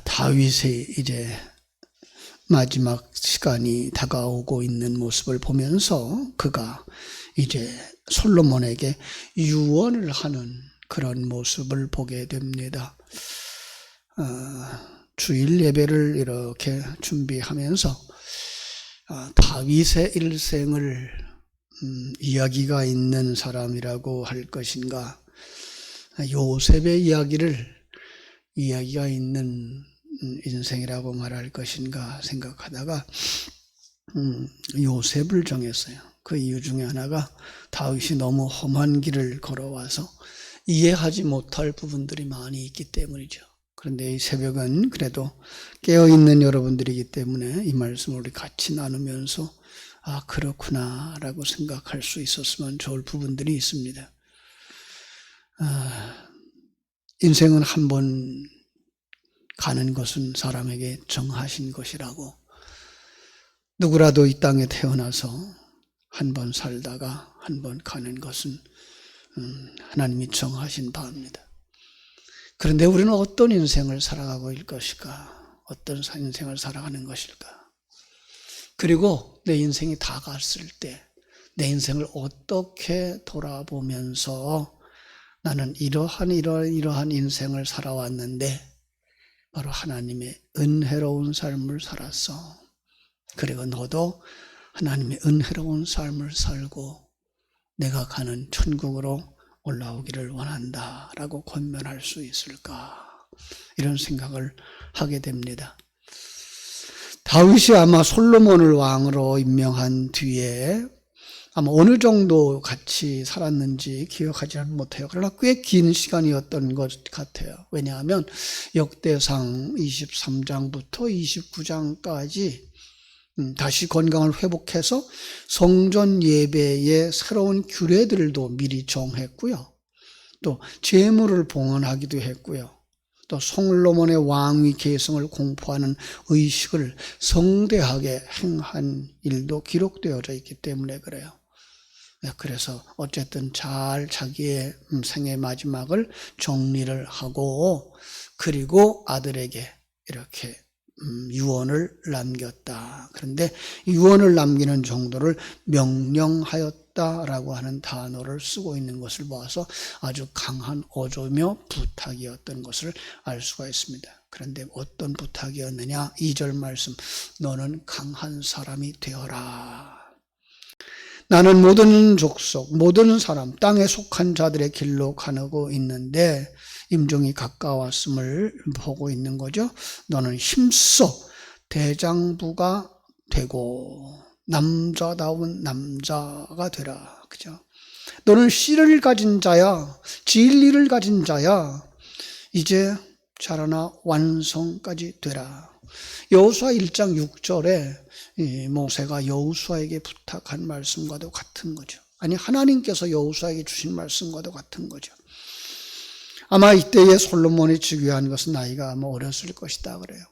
다윗의 이제 마지막 시간이 다가오고 있는 모습을 보면서 그가 이제 솔로몬에게 유언을 하는 그런 모습을 보게 됩니다. 주일 예배를 이렇게 준비하면서 다윗의 일생을 이야기가 있는 사람이라고 할 것인가, 요셉의 이야기가 있는 인생이라고 말할 것인가 생각하다가 요셉을 정했어요. 그 이유 중에 하나가 다윗이 너무 험한 길을 걸어와서 이해하지 못할 부분들이 많이 있기 때문이죠. 그런데 이 새벽은 그래도 깨어있는 여러분들이기 때문에 이 말씀을 우리 같이 나누면서 그렇구나 라고 생각할 수 있었으면 좋을 부분들이 있습니다. 인생은 한 번 가는 것은 사람에게 정하신 것이라고, 누구라도 이 땅에 태어나서 한 번 살다가 한 번 가는 것은 하나님이 정하신 바입니다. 그런데 우리는 어떤 인생을 살아가고 있을 것일까? 어떤 인생을 살아가는 것일까? 그리고 내 인생이 다 갔을 때 내 인생을 어떻게 돌아보면서 나는 이러한 인생을 살아왔는데 바로 하나님의 은혜로운 삶을 살았어. 그리고 너도 하나님의 은혜로운 삶을 살고 내가 가는 천국으로 올라오기를 원한다 라고 권면할 수 있을까? 이런 생각을 하게 됩니다. 다윗이 아마 솔로몬을 왕으로 임명한 뒤에 아마 어느 정도 같이 살았는지 기억하지는 못해요. 그러나 꽤 긴 시간이었던 것 같아요. 왜냐하면 역대상 23장부터 29장까지 다시 건강을 회복해서 성전 예배의 새로운 규례들도 미리 정했고요. 또 제물을 봉헌하기도 했고요. 또 솔로몬의 왕위 계승을 공포하는 의식을 성대하게 행한 일도 기록되어져 있기 때문에 그래요. 그래서 어쨌든 잘 자기의 생의 마지막을 정리를 하고 그리고 아들에게 이렇게 유언을 남겼다. 그런데 유언을 남기는 정도를 명령하였다라고 하는 단어를 쓰고 있는 것을 보아서 아주 강한 어조며 부탁이었던 것을 알 수가 있습니다. 그런데 어떤 부탁이었느냐? 2절 말씀, 너는 강한 사람이 되어라. 나는 모든 족속, 모든 사람, 땅에 속한 자들의 길로 가고 있는데 임종이 가까웠음을 보고 있는 거죠. 너는 힘써 대장부가 되고 남자다운 남자가 되라. 그죠? 너는 씨를 가진 자야, 진리를 가진 자야. 이제 자라나 완성까지 되라. 여호수아 1장 6절에 모세가 여호수아에게 부탁한 말씀과도 같은 거죠. 아니, 하나님께서 여호수아에게 주신 말씀과도 같은 거죠. 아마 이때의 솔로몬이 즉위한 것은 나이가 아마 어렸을 것이다 그래요.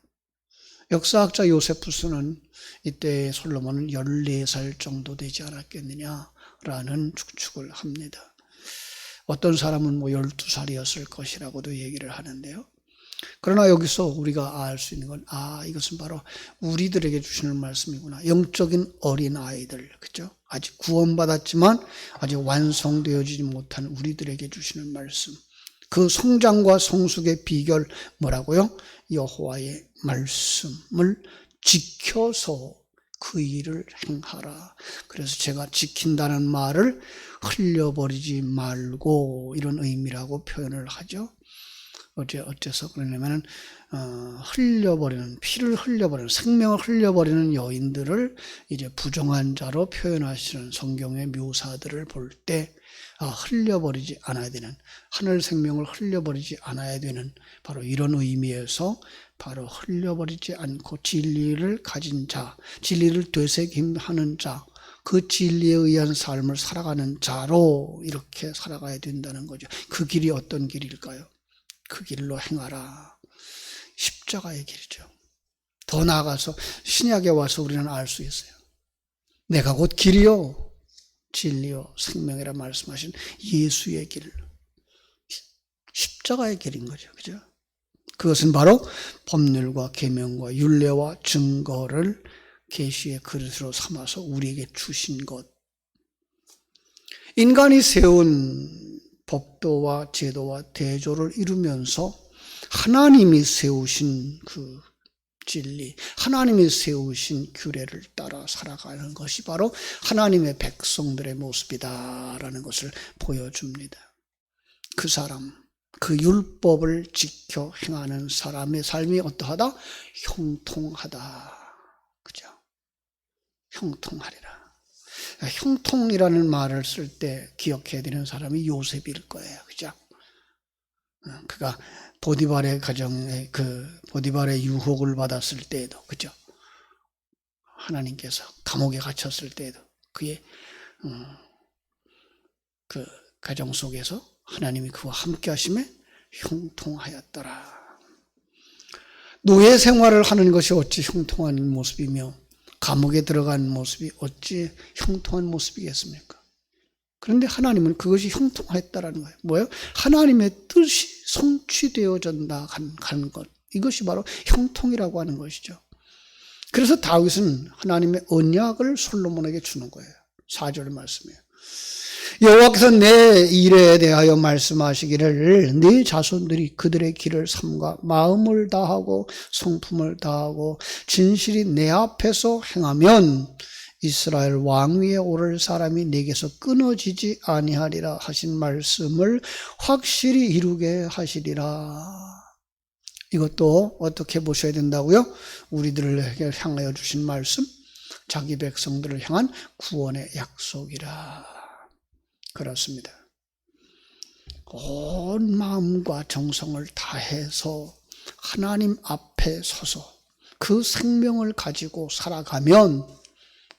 역사학자 요세푸스는 이때 솔로몬은 14살 정도 되지 않았겠느냐라는 추측을 합니다. 어떤 사람은 12살이었을 것이라고도 얘기를 하는데요. 그러나 여기서 우리가 알 수 있는 건 이것은 바로 우리들에게 주시는 말씀이구나. 영적인 어린아이들, 그죠? 아직 구원받았지만 아직 완성되어지지 못한 우리들에게 주시는 말씀. 그 성장과 성숙의 비결 뭐라고요? 여호와의 말씀을 지켜서 그 일을 행하라. 그래서 제가 지킨다는 말을 흘려버리지 말고 이런 의미라고 표현을 하죠. 어째서 그러냐면은 피를 흘려버리는, 생명을 흘려버리는 여인들을 이제 부정한 자로 표현하시는 성경의 묘사들을 볼 때 흘려버리지 않아야 되는, 하늘 생명을 흘려버리지 않아야 되는 바로 이런 의미에서 바로 흘려버리지 않고 진리를 가진 자, 진리를 되새김하는 자, 그 진리에 의한 삶을 살아가는 자로 이렇게 살아가야 된다는 거죠. 그 길이 어떤 길일까요? 그 길로 행하라. 십자가의 길이죠. 더 나아가서 신약에 와서 우리는 알 수 있어요. 내가 곧 길이요 진리요 생명이라 말씀하신 예수의 길, 십자가의 길인 거죠. 그죠? 그것은 바로 법률과 계명과 율례와 증거를 계시의 그릇으로 삼아서 우리에게 주신 것. 인간이 세운 법도와 제도와 대조를 이루면서 하나님이 세우신 그 진리, 하나님이 세우신 규례를 따라 살아가는 것이 바로 하나님의 백성들의 모습이다라는 것을 보여줍니다. 그 사람, 그 율법을 지켜 행하는 사람의 삶이 어떠하다? 형통하다. 그죠? 형통하리라. 형통이라는 말을 쓸 때 기억해야 되는 사람이 요셉일 거예요. 그죠? 그가 보디발의 가정에 보디발의 유혹을 받았을 때에도, 그죠? 하나님께서 감옥에 갇혔을 때에도 그의 그 가정 속에서 하나님이 그와 함께 하심에 형통하였더라. 노예 생활을 하는 것이 어찌 형통한 모습이며 감옥에 들어간 모습이 어찌 형통한 모습이겠습니까? 그런데 하나님은 그것이 형통하였다라는 거예요. 뭐예요? 하나님의 뜻이 성취되어진다 하는 것. 이것이 바로 형통이라고 하는 것이죠. 그래서 다윗은 하나님의 언약을 솔로몬에게 주는 거예요. 4절 말씀이에요. 여호와께서 내 일에 대하여 말씀하시기를 네 자손들이 그들의 길을 삼가 마음을 다하고 성품을 다하고 진실이 내 앞에서 행하면 이스라엘 왕위에 오를 사람이 내게서 끊어지지 아니하리라 하신 말씀을 확실히 이루게 하시리라. 이것도 어떻게 보셔야 된다고요? 우리들을 향하여 주신 말씀, 자기 백성들을 향한 구원의 약속이라. 그렇습니다. 온 마음과 정성을 다해서 하나님 앞에 서서 그 생명을 가지고 살아가면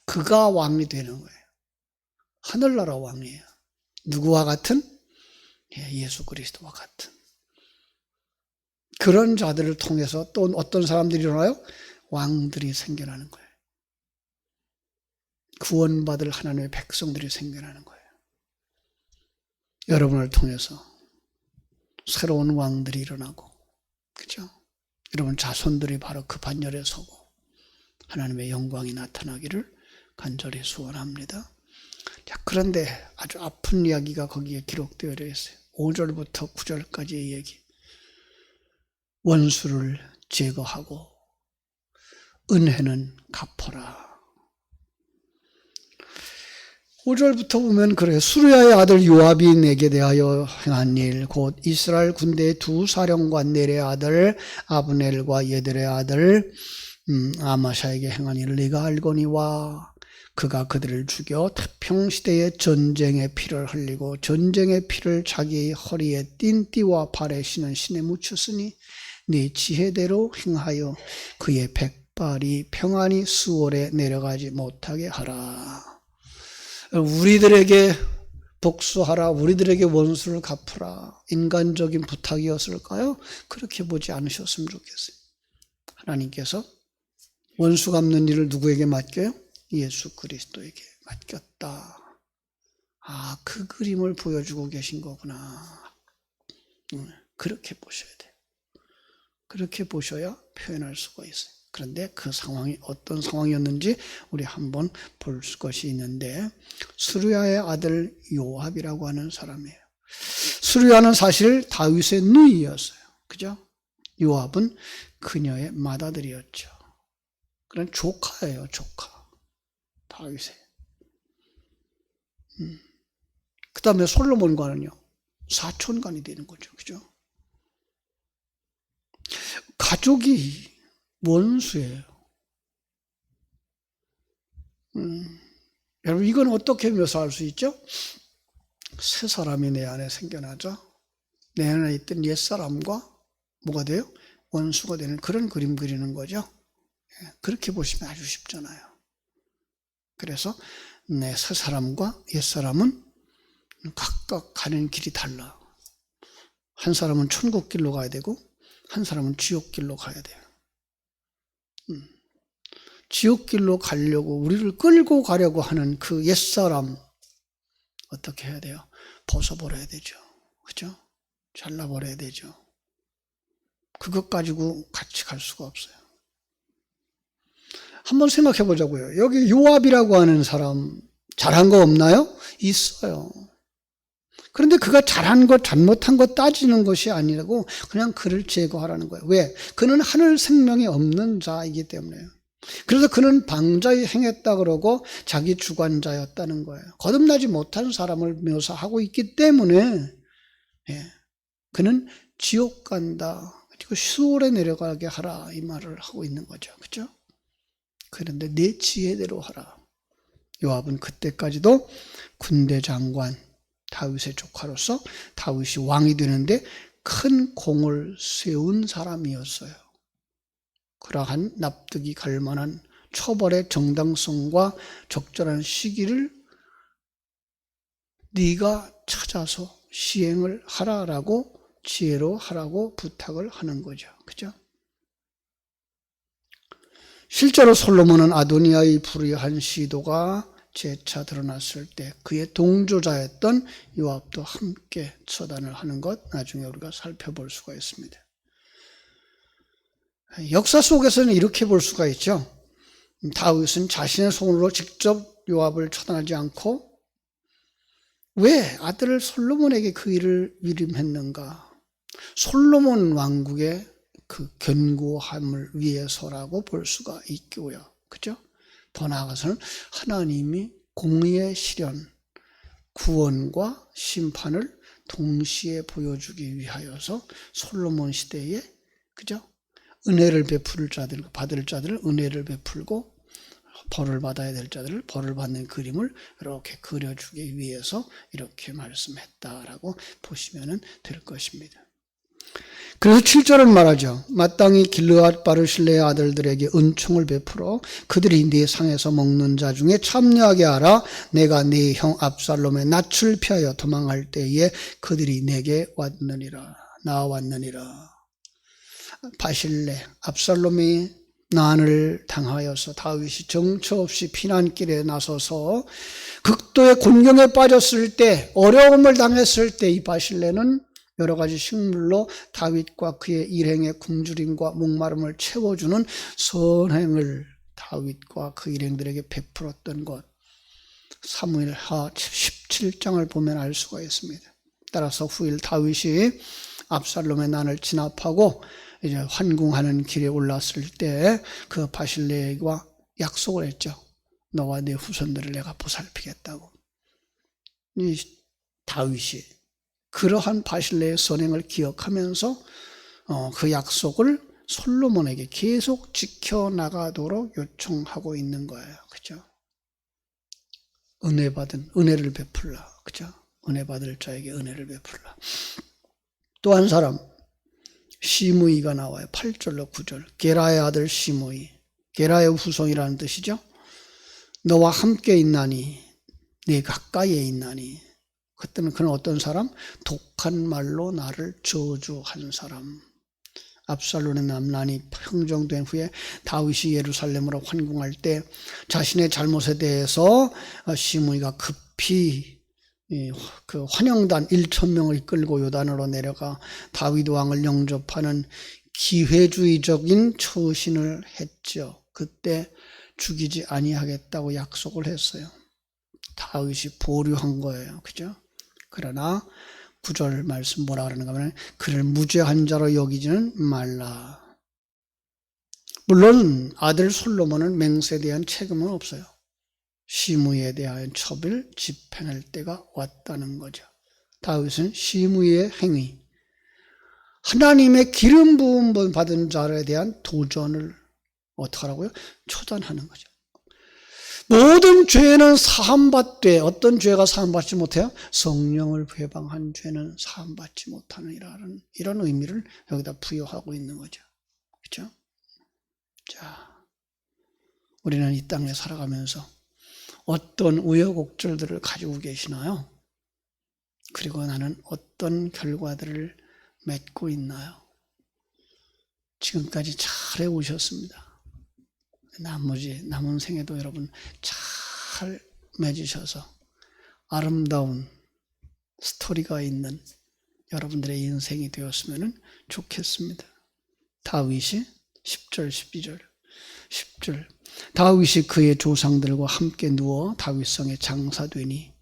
그가 왕이 되는 거예요. 하늘나라 왕이에요. 누구와 같은? 예수 그리스도와 같은. 그런 자들을 통해서 또 어떤 사람들이 일어나요? 왕들이 생겨나는 거예요. 구원받을 하나님의 백성들이 생겨나는 거예요. 여러분을 통해서 새로운 왕들이 일어나고, 그죠? 여러분 자손들이 바로 그 반열에 서고 하나님의 영광이 나타나기를 간절히 소원합니다. 자, 그런데 아주 아픈 이야기가 거기에 기록되어 있어요. 5절부터 9절까지의 얘기. 원수를 제거하고 은혜는 갚아라. 5절부터 보면 그래요. 수르야의 아들 요압이 내게 대하여 행한 일, 곧 이스라엘 군대의 두 사령관 넬의 아들 아브넬과 예델의 아들 아마샤에게 행한 일을 네가 알거니와 그가 그들을 죽여 태평시대의 전쟁의 피를 흘리고 전쟁의 피를 자기의 허리에 띤 띠와 발에 신은 신에 묻혔으니 네 지혜대로 행하여 그의 백발이 평안히 수월에 내려가지 못하게 하라. 우리들에게 복수하라, 우리들에게 원수를 갚으라, 인간적인 부탁이었을까요? 그렇게 보지 않으셨으면 좋겠어요. 하나님께서 원수 갚는 일을 누구에게 맡겨요? 예수 그리스도에게 맡겼다. 아, 그 그림을 보여주고 계신 거구나. 그렇게 보셔야 돼요. 그렇게 보셔야 표현할 수가 있어요. 그런데 그 상황이 어떤 상황이었는지 우리 한번 볼 것이 있는데, 수르야의 아들 요압이라고 하는 사람이에요. 수르야는 사실 다윗의 누이였어요. 그죠? 요압은 그녀의 맏아들이었죠. 그런 조카예요, 조카. 다윗의. 그 다음에 솔로몬과는요, 사촌간이 되는 거죠. 그죠? 가족이 원수예요. 여러분, 이건 어떻게 묘사할 수 있죠? 새 사람이 내 안에 생겨나자 내 안에 있던 옛사람과 뭐가 돼요? 원수가 되는 그런 그림 그리는 거죠. 그렇게 보시면 아주 쉽잖아요. 그래서 내 새 사람과 옛사람은 각각 가는 길이 달라. 한 사람은 천국 길로 가야 되고 한 사람은 지옥 길로 가야 돼요. 지옥 길로 가려고 우리를 끌고 가려고 하는 그 옛사람 어떻게 해야 돼요? 벗어버려야 되죠. 그죠? 잘라버려야 되죠. 그것 가지고 같이 갈 수가 없어요. 한번 생각해 보자고요. 여기 요압이라고 하는 사람 잘한 거 없나요? 있어요. 그런데 그가 잘한 것 잘못한 것 따지는 것이 아니라고 그냥 그를 제거하라는 거예요. 왜? 그는 하늘 생명이 없는 자이기 때문에요. 그래서 그는 방자히 행했다 그러고 자기 주관자였다는 거예요. 거듭나지 못한 사람을 묘사하고 있기 때문에 그는 지옥 간다. 그리고 시올에 내려가게 하라 이 말을 하고 있는 거죠. 그렇죠? 그런데 내 지혜대로 하라. 요압은 그때까지도 군대 장관 다윗의 조카로서 다윗이 왕이 되는데 큰 공을 세운 사람이었어요. 그러한 납득이 갈 만한 처벌의 정당성과 적절한 시기를 네가 찾아서 시행을 하라라고 지혜로 하라고 부탁을 하는 거죠. 그죠? 실제로 솔로몬은 아도니아의 불의한 시도가 재차 드러났을 때 그의 동조자였던 요압도 함께 처단을 하는 것 나중에 우리가 살펴볼 수가 있습니다. 역사 속에서는 이렇게 볼 수가 있죠. 다윗은 자신의 손으로 직접 요압을 처단하지 않고 왜 아들 솔로몬에게 그 일을 위임했는가? 솔로몬 왕국의 그 견고함을 위해서라고 볼 수가 있고요. 그죠? 더 나아가서는 하나님이 공의의 실현, 구원과 심판을 동시에 보여주기 위하여서 솔로몬 시대에 그죠? 은혜를 베풀 자들, 받을 자들을 은혜를 베풀고 벌을 받아야 될 자들을 벌을 받는 그림을 이렇게 그려주기 위해서 이렇게 말씀했다라고 보시면 될 것입니다. 그래서 7절은 말하죠. 마땅히 길르앗 바르실레의 아들들에게 은총을 베풀어 그들이 네 상에서 먹는 자 중에 참여하게 하라. 내가 네 형 압살롬의 낯을 피하여 도망할 때에 그들이 내게 왔느니라. 나왔느니라. 바실레 압살롬이 난을 당하여서 다윗이 정처 없이 피난길에 나서서 극도의 곤경에 빠졌을 때, 어려움을 당했을 때 이 바실레는 여러 가지 식물로 다윗과 그의 일행의 굶주림과 목마름을 채워주는 선행을 다윗과 그 일행들에게 베풀었던 것, 사무엘하 17장을 보면 알 수가 있습니다. 따라서 후일 다윗이 압살롬의 난을 진압하고 이제 환궁하는 길에 올랐을 때 그 바실레와 약속을 했죠. 너와 네 후손들을 내가 보살피겠다고. 이 다윗이 그러한 바실레의 선행을 기억하면서 그 약속을 솔로몬에게 계속 지켜나가도록 요청하고 있는 거예요. 그죠? 은혜를 베풀라. 그죠? 은혜 받을 자에게 은혜를 베풀라. 또 한 사람, 시므이가 나와요. 8절로 9절. 게라의 아들 시므이. 게라의 후손이라는 뜻이죠. 너와 함께 있나니, 네 가까이에 있나니. 그때는 그는 어떤 사람? 독한 말로 나를 저주한 사람. 압살롬의 난이 평정된 후에 다윗이 예루살렘으로 환궁할 때 자신의 잘못에 대해서 시므이가 급히 그 환영단 1,000명을 이끌고 요단으로 내려가 다윗 왕을 영접하는 기회주의적인 처신을 했죠. 그때 죽이지 아니하겠다고 약속을 했어요. 다윗이 보류한 거예요. 그죠? 그러나 9절 말씀 뭐라 그러는가 하면 그를 무죄한 자로 여기지는 말라. 물론 아들 솔로몬은 맹세에 대한 책임은 없어요. 시므이에 대한 처벌 집행할 때가 왔다는 거죠. 다윗은 시므이의 행위, 하나님의 기름 부음 받은 자에 대한 도전을 어떻게 하라고요? 처단하는 거죠. 모든 죄는 사함받되 어떤 죄가 사함받지 못해요? 성령을 회방한 죄는 사함받지 못하는 이런 의미를 여기다 부여하고 있는 거죠. 그렇죠? 자, 우리는 이 땅에 살아가면서 어떤 우여곡절들을 가지고 계시나요? 그리고 나는 어떤 결과들을 맺고 있나요? 지금까지 잘 해오셨습니다. 남은 생에도 여러분 잘 맺으셔서 아름다운 스토리가 있는 여러분들의 인생이 되었으면 좋겠습니다. 다윗이 10절 12절 10절 다윗이 그의 조상들과 함께 누워 다윗성에 장사되니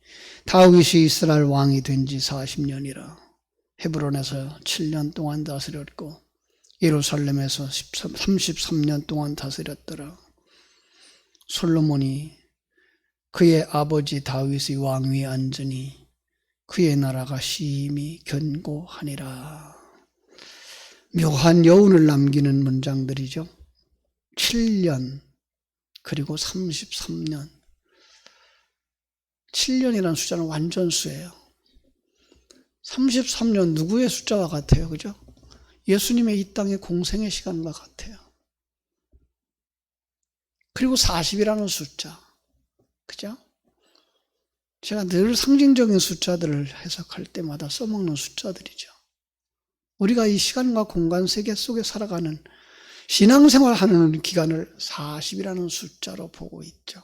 다윗이 이스라엘 왕이 된 지 40년이라. 헤브론에서 7년 동안 다스렸고 예루살렘에서 33년 동안 다스렸더라. 솔로몬이 그의 아버지 다윗의 왕위에 앉으니 그의 나라가 심히 견고하니라. 묘한 여운을 남기는 문장들이죠. 7년 그리고 33년. 7년이라는 숫자는 완전수예요. 33년 누구의 숫자와 같아요? 그죠? 예수님의 이 땅의 공생의 시간과 같아요. 그리고 40이라는 숫자. 그죠? 제가 늘 상징적인 숫자들을 해석할 때마다 써먹는 숫자들이죠. 우리가 이 시간과 공간 세계 속에 살아가는 신앙생활하는 기간을 40이라는 숫자로 보고 있죠.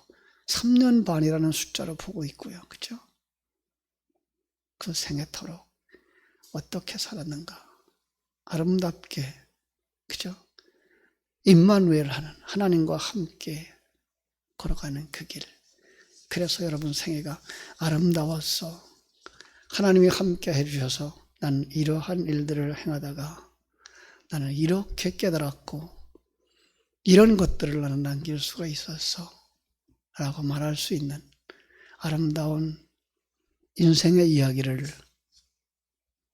3년 반이라는 숫자로 보고 있고요. 그죠? 그 생애토록 어떻게 살았는가? 아름답게, 그죠? 임마누엘 하는 하나님과 함께 걸어가는 그 길. 그래서 여러분 생애가 아름다웠어. 하나님이 함께 해주셔서 나는 이러한 일들을 행하다가 나는 이렇게 깨달았고 이런 것들을 나는 남길 수가 있었어 라고 말할 수 있는 아름다운 인생의 이야기를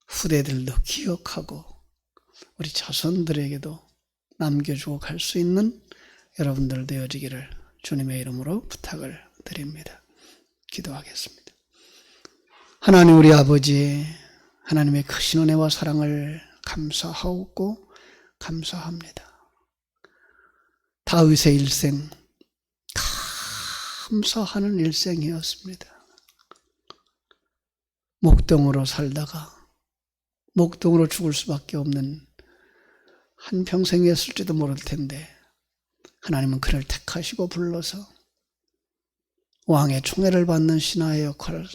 후대들도 기억하고 우리 자손들에게도 남겨주고 갈 수 있는 여러분들 되어지기를 주님의 이름으로 부탁을 드립니다. 기도하겠습니다. 하나님 우리 아버지, 하나님의 크신 은혜와 사랑을 감사하고 감사합니다. 다윗의 일생 감사하는 일생이었습니다. 목동으로 살다가 목동으로 죽을 수밖에 없는 한평생이었을지도 모를 텐데 하나님은 그를 택하시고 불러서 왕의 총애를 받는 신하의 역할을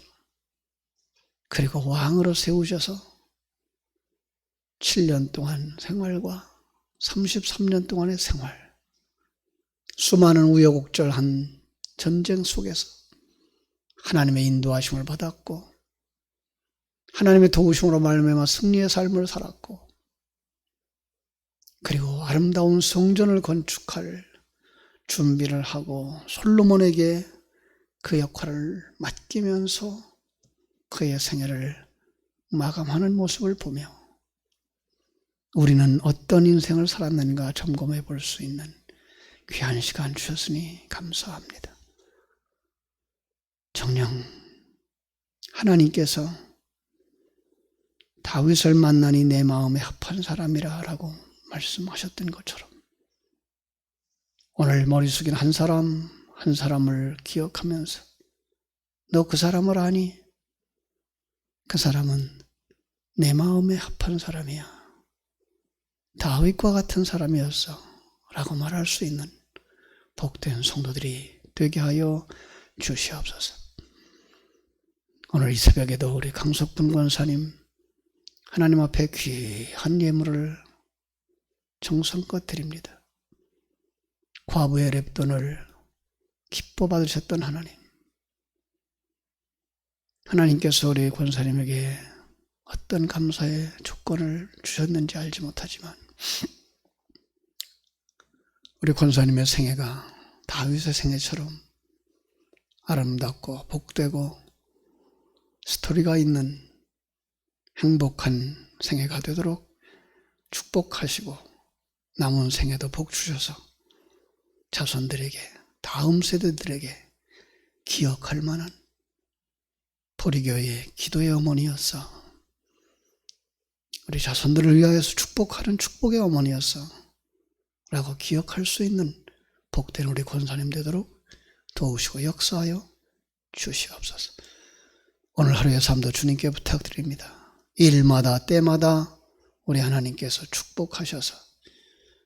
그리고 왕으로 세우셔서 7년 동안 생활과 33년 동안의 생활, 수많은 우여곡절한 전쟁 속에서 하나님의 인도하심을 받았고 하나님의 도우심으로 말미암아 승리의 삶을 살았고 그리고 아름다운 성전을 건축할 준비를 하고 솔로몬에게 그 역할을 맡기면서 그의 생애를 마감하는 모습을 보며 우리는 어떤 인생을 살았는가 점검해 볼 수 있는 귀한 시간 주셨으니 감사합니다. 정녕 하나님께서 다윗을 만나니 내 마음에 합한 사람이라 라고 말씀하셨던 것처럼 오늘 머리 숙인 한 사람 한 사람을 기억하면서 너 그 사람을 아니? 그 사람은 내 마음에 합한 사람이야. 다윗과 같은 사람이었어 라고 말할 수 있는 복된 성도들이 되게 하여 주시옵소서. 오늘 이 새벽에도 우리 강석분 권사님 하나님 앞에 귀한 예물을 정성껏 드립니다. 과부의 랩돈을 기뻐 받으셨던 하나님, 하나님께서 우리 권사님에게 어떤 감사의 조건을 주셨는지 알지 못하지만 우리 권사님의 생애가 다윗의 생애처럼 아름답고 복되고 스토리가 있는 행복한 생애가 되도록 축복하시고 남은 생애도 복 주셔서 자손들에게 다음 세대들에게 기억할 만한 보리교회의 기도의 어머니였어. 우리 자손들을 위하여서 축복하는 축복의 어머니였어 라고 기억할 수 있는 복된 우리 권사님 되도록 도우시고 역사하여 주시옵소서. 오늘 하루의 삶도 주님께 부탁드립니다. 일마다 때마다 우리 하나님께서 축복하셔서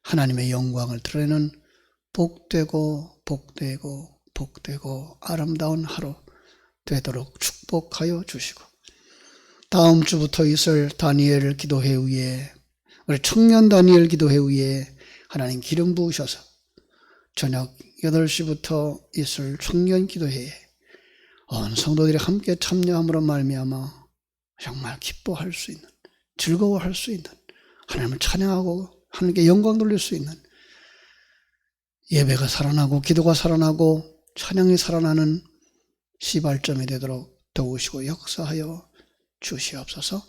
하나님의 영광을 드러내는 복되고 복되고 복되고 아름다운 하루 되도록 축복하여 주시고 다음 주부터 있을 다니엘 기도회 위에 우리 청년 다니엘 기도회 위에 하나님 기름 부으셔서 저녁 8시부터 있을 청년 기도회에 온 성도들이 함께 참여함으로 말미암아 정말 기뻐할 수 있는, 즐거워할 수 있는, 하나님을 찬양하고 하나님께 영광 돌릴 수 있는, 예배가 살아나고 기도가 살아나고 찬양이 살아나는 시발점이 되도록 도우시고 역사하여 주시옵소서.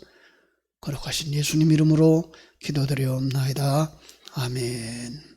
거룩하신 예수님 이름으로 기도드리옵나이다. 아멘.